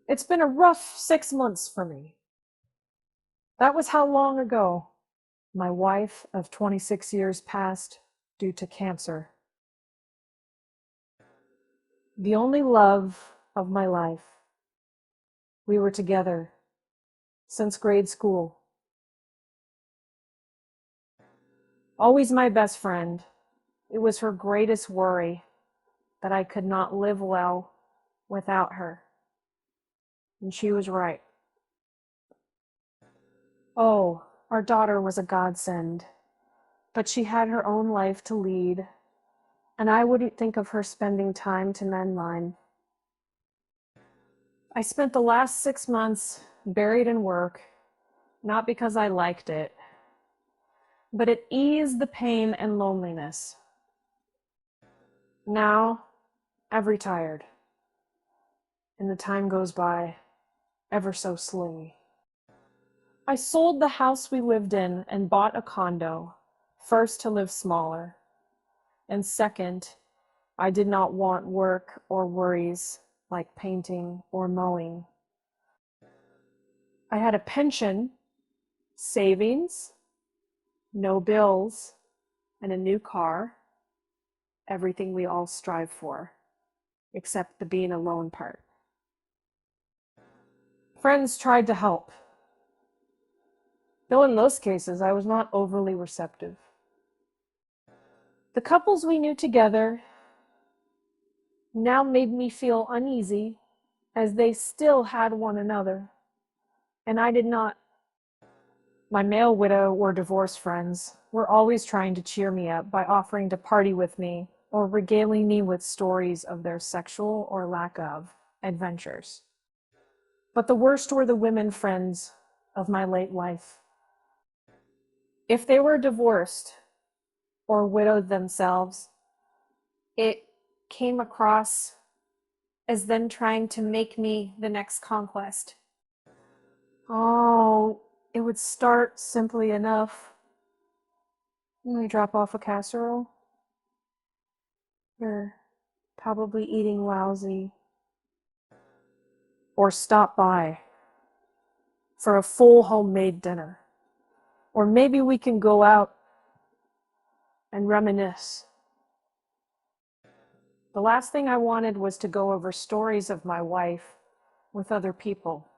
It's been a rough 6 months for me. That was how long ago my wife of 26 years passed due to cancer. The only love of my life. We were together since grade school. Always my best friend. It was her greatest worry that I could not live well without her. And she was right. Oh, our daughter was a godsend, but she had her own life to lead, and I wouldn't think of her spending time to mend mine. I spent the last 6 months buried in work, not because I liked it, but it eased the pain and loneliness. Now, I've retired, and the time goes by ever so slowly. I sold the house we lived in and bought a condo, first to live smaller, and second, I did not want work or worries like painting or mowing. I had a pension, savings, no bills, and a new car, everything we all strive for, except the being alone part. Friends tried to help, though in those cases I was not overly receptive. The couples we knew together now made me feel uneasy as they still had one another, and I did not. My male widow or divorced friends were always trying to cheer me up by offering to party with me or regaling me with stories of their sexual or lack of adventures. But the worst were the women friends of my late life. If they were divorced or widowed themselves, it came across as them trying to make me the next conquest. Oh, it would start simply enough. When we drop off a casserole, you're probably eating lousy. Or stop by for a full homemade dinner. Or maybe we can go out and reminisce. The last thing I wanted was to go over stories of my wife with other people.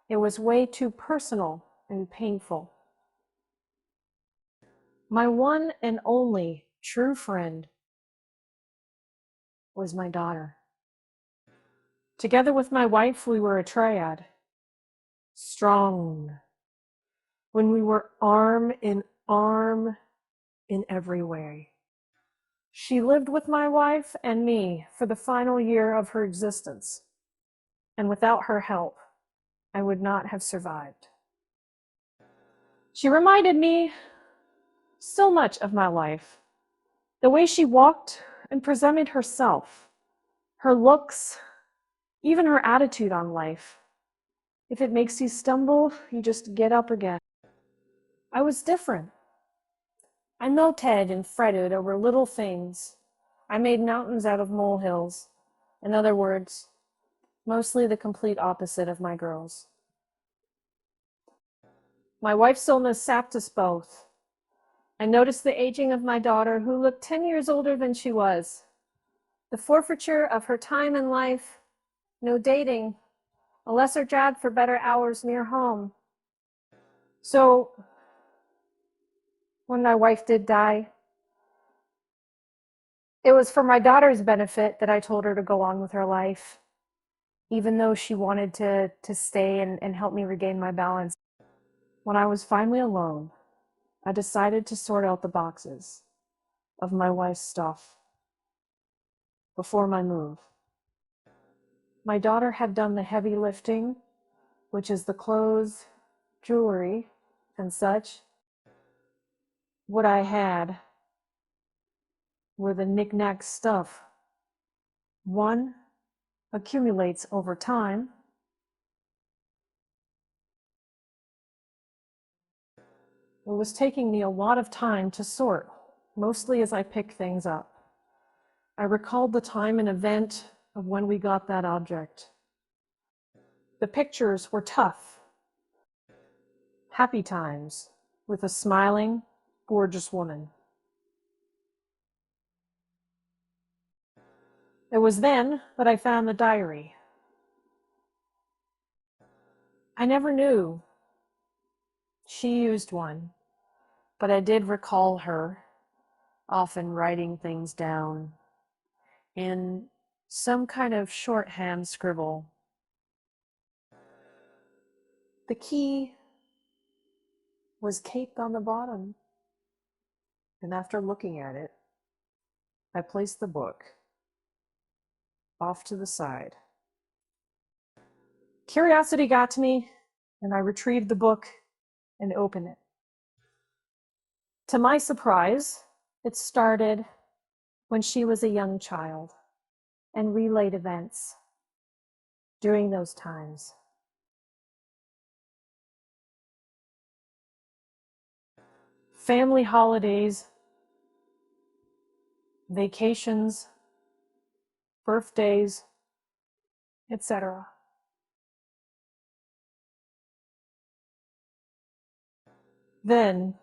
It was way too personal and painful. My one and only true friend was my daughter. Together with my wife, we were a triad. Strong. When we were arm in arm in every way. She lived with my wife and me for the final year of her existence, and without her help, I would not have survived. She reminded me so much of my life. The way she walked and presented herself, her looks, even her attitude on life. If it makes you stumble, you just get up again. I was different. I moted and fretted over little things. I made mountains out of molehills. In other words, mostly the complete opposite of my girls. My wife's illness sapped us both. I noticed the aging of my daughter, who looked 10 years older than she was. The forfeiture of her time in life, no dating, a lesser job for better hours near home. So, when my wife did die, it was for my daughter's benefit that I told her to go on with her life, even though she wanted to stay and help me regain my balance. When I was finally alone, I decided to sort out the boxes of my wife's stuff before my move. My daughter had done the heavy lifting, which is the clothes, jewelry, and such. What I had were the knick-knack stuff. One accumulates over time. It was taking me a lot of time to sort, mostly as I picked things up. I recalled the time and event of when we got that object. The pictures were tough, happy times with a smiling, gorgeous woman. It was then that I found the diary. I never knew she used one, but I did recall her often writing things down in some kind of shorthand scribble. The key was caped on the bottom, and after looking at it, I placed the book off to the side. Curiosity got to me, and I retrieved the book and opened it. To my surprise, it started when she was a young child and relayed events during those times. Family holidays, vacations, birthdays, etc. Then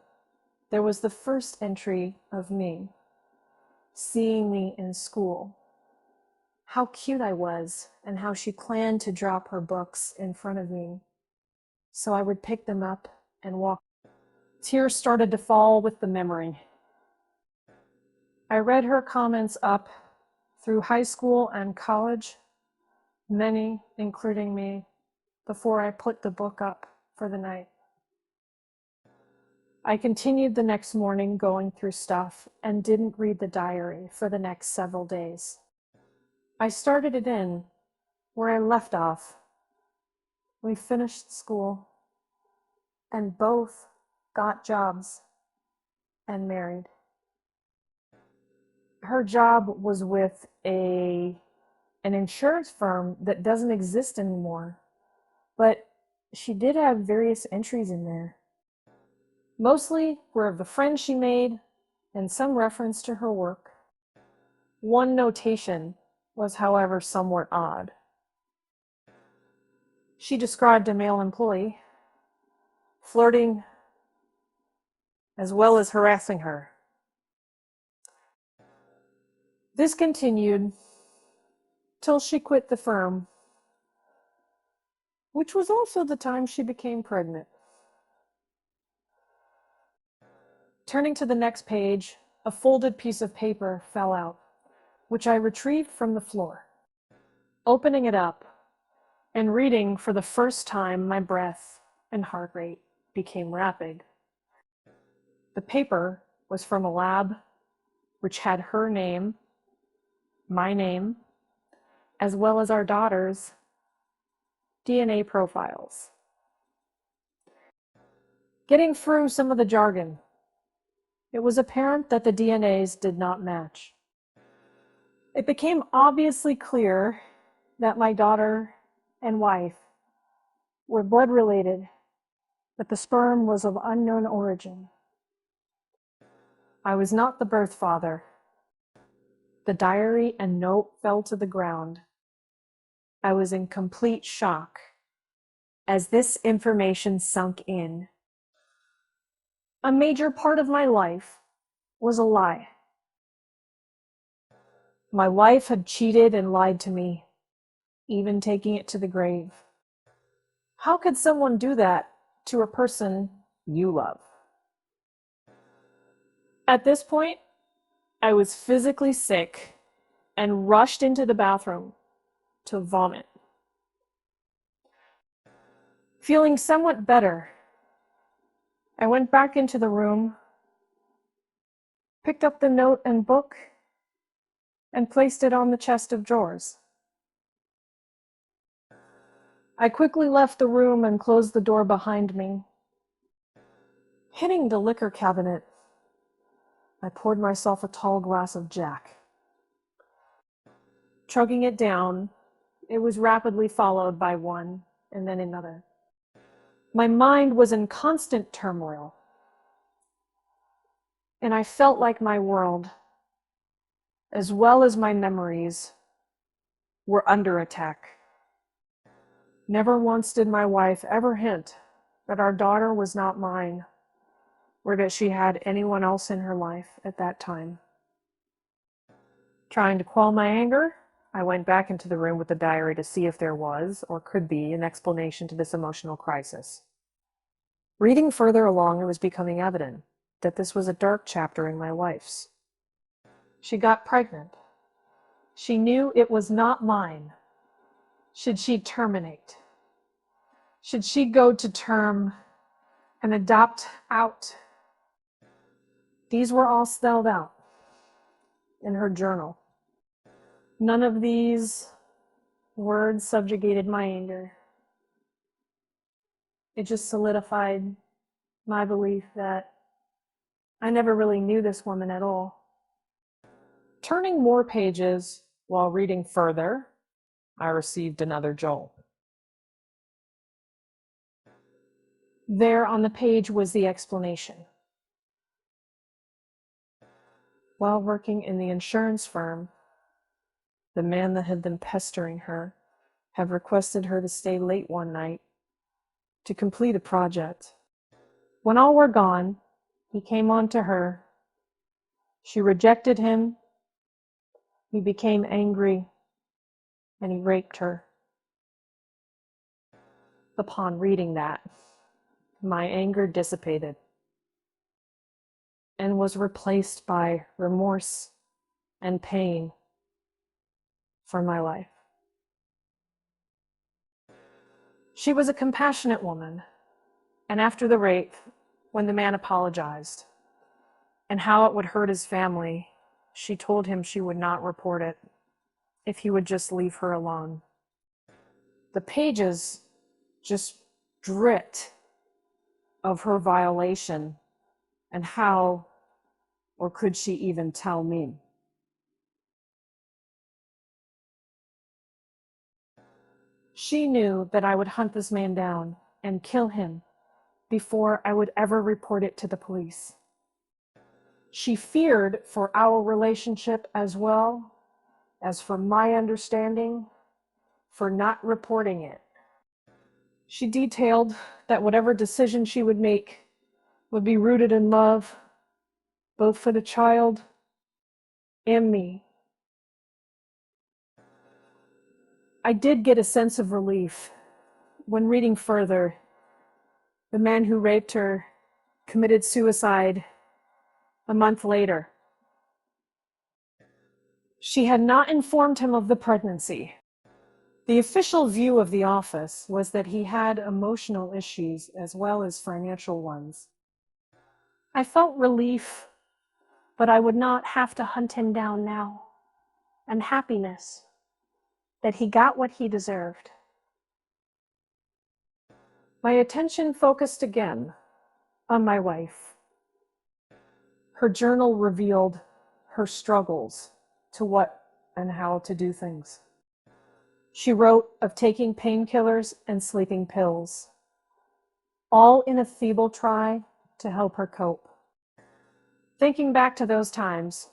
there was the first entry of me, seeing me in school. How cute I was, and how she planned to drop her books in front of me, so I would pick them up and walk. Tears started to fall with the memory. I read her comments up through high school and college, many, including me, before I put the book up for the night. I continued the next morning going through stuff and didn't read the diary for the next several days. I started it in where I left off. We finished school and both got jobs and married. Her job was with an insurance firm that doesn't exist anymore, but she did have various entries in there. Mostly were of the friends she made and some reference to her work. One notation was, however, somewhat odd. She described a male employee flirting as well as harassing her. This continued till she quit the firm, which was also the time she became pregnant. Turning to the next page, a folded piece of paper fell out, which I retrieved from the floor. Opening it up and reading for the first time, my breath and heart rate became rapid. The paper was from a lab which had her name, my name, as well as our daughter's DNA profiles. Getting through some of the jargon, it was apparent that the DNAs did not match. It became obviously clear that my daughter and wife were blood related, but the sperm was of unknown origin. I was not the birth father. The diary and note fell to the ground. I was in complete shock as this information sunk in. A major part of my life was a lie. My wife had cheated and lied to me, even taking it to the grave. How could someone do that to a person you love? At this point, I was physically sick and rushed into the bathroom to vomit. Feeling somewhat better, I went back into the room, picked up the note and book, and placed it on the chest of drawers. I quickly left the room and closed the door behind me. Hitting the liquor cabinet, I poured myself a tall glass of Jack. Chugging it down, it was rapidly followed by one and then another. My mind was in constant turmoil, and I felt like my world, as well as my memories, were under attack. Never once did my wife ever hint that our daughter was not mine, or that she had anyone else in her life at that time. Trying to quell my anger, I went back into the room with the diary to see if there was, or could be, an explanation to this emotional crisis. Reading further along, it was becoming evident that this was a dark chapter in my life's. She got pregnant. She knew it was not mine. Should she terminate? Should she go to term and adopt out? These were all spelled out in her journal. None of these words subjugated my anger. It just solidified my belief that I never really knew this woman at all. Turning more pages while reading further, I received another jolt. There on the page was the explanation. While working in the insurance firm, the man that had been pestering her had requested her to stay late one night to complete a project. When all were gone, he came on to her. She rejected him. He became angry, and he raped her. Upon reading that, my anger dissipated and was replaced by remorse and pain for my life. She was a compassionate woman, and after the rape, when the man apologized and how it would hurt his family, she told him she would not report it if he would just leave her alone. The pages just dripped of her violation and how, or could she even tell me? She knew that I would hunt this man down and kill him before I would ever report it to the police. She feared for our relationship as well as for my understanding for not reporting it. She detailed that whatever decision she would make would be rooted in love, both for the child and me. I did get a sense of relief when reading further. The man who raped her committed suicide a month later. She had not informed him of the pregnancy. The official view of the office was that he had emotional issues as well as financial ones. I felt relief, but I would not have to hunt him down now, and happiness that he got what he deserved. My attention focused again on my wife. Her journal revealed her struggles to what and how to do things. She wrote of taking painkillers and sleeping pills, all in a feeble try to help her cope. Thinking back to those times,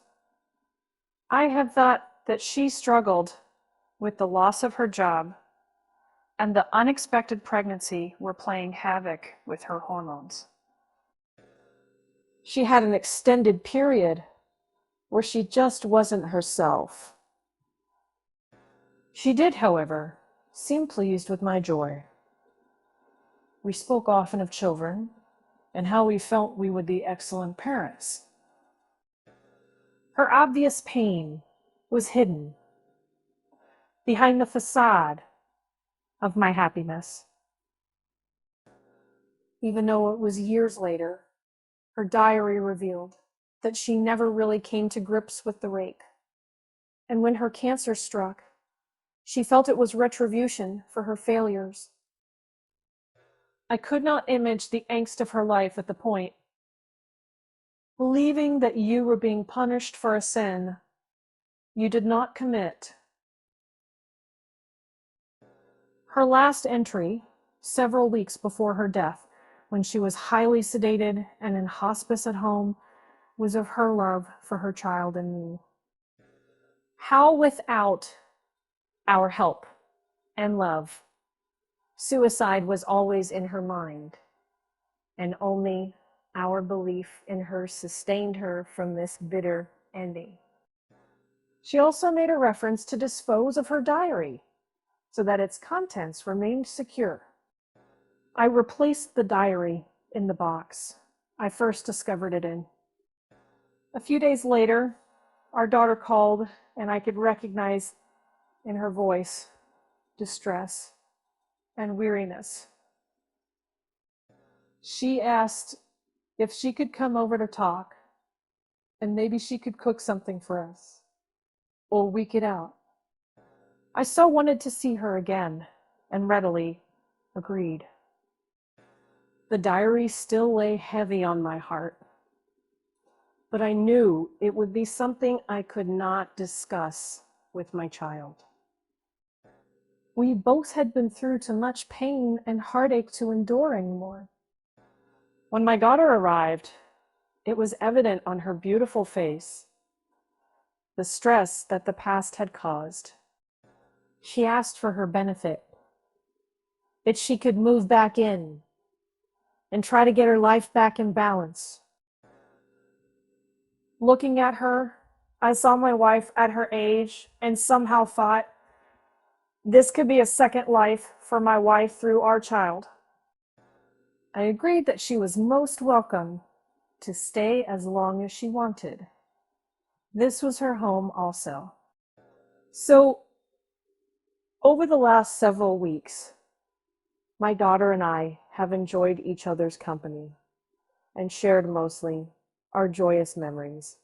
I have thought that she struggled with the loss of her job and the unexpected pregnancy were playing havoc with her hormones. She had an extended period where she just wasn't herself. She did, however, seem pleased with my joy. We spoke often of children and how we felt we would be excellent parents. Her obvious pain was hidden behind the facade of my happiness. Even though it was years later, her diary revealed that she never really came to grips with the rape. And when her cancer struck, she felt it was retribution for her failures. I could not image the angst of her life at the point, believing that you were being punished for a sin you did not commit. Her last entry, several weeks before her death, when she was highly sedated and in hospice at home, was of her love for her child and me. How without our help and love Suicide was always in her mind, and only our belief in her sustained her from this bitter ending. She also made a reference to dispose of her diary so that its contents remained secure. I replaced the diary in the box I first discovered it in. A few days later, our daughter called, and I could recognize in her voice distress and weariness. She asked if she could come over to talk, and maybe she could cook something for us, or week it out. I so wanted to see her again, and readily agreed. The diary still lay heavy on my heart, but I knew it would be something I could not discuss with my child. We both had been through too much pain and heartache to endure anymore. When my daughter arrived, it was evident on her beautiful face the stress that the past had caused. She asked for her benefit, that she could move back in and try to get her life back in balance. Looking at her, I saw my wife at her age and somehow thought, this could be a second life for my wife through our child. I agreed that she was most welcome to stay as long as she wanted. This was her home also. So, over the last several weeks, my daughter and I have enjoyed each other's company and shared mostly our joyous memories.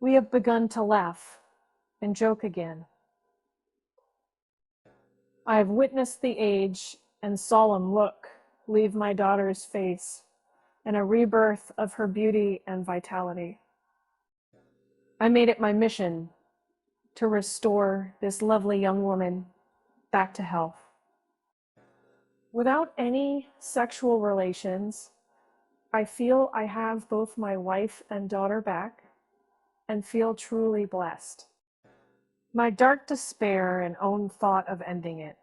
We have begun to laugh and joke again. I have witnessed the age and solemn look leave my daughter's face and a rebirth of her beauty and vitality. I made it my mission to restore this lovely young woman back to health. Without any sexual relations, I feel I have both my wife and daughter back and feel truly blessed. My dark despair and own thought of ending it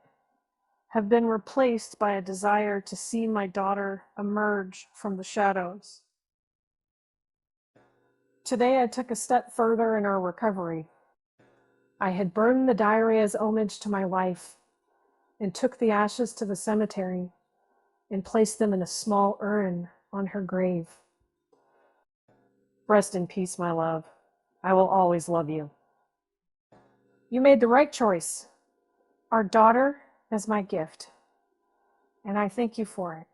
have been replaced by a desire to see my daughter emerge from the shadows. Today I took a step further in our recovery. I had burned the diary as homage to my wife and took the ashes to the cemetery and placed them in a small urn on her grave. Rest in peace, my love. I will always love you. You made the right choice. Our daughter is my gift, and I thank you for it.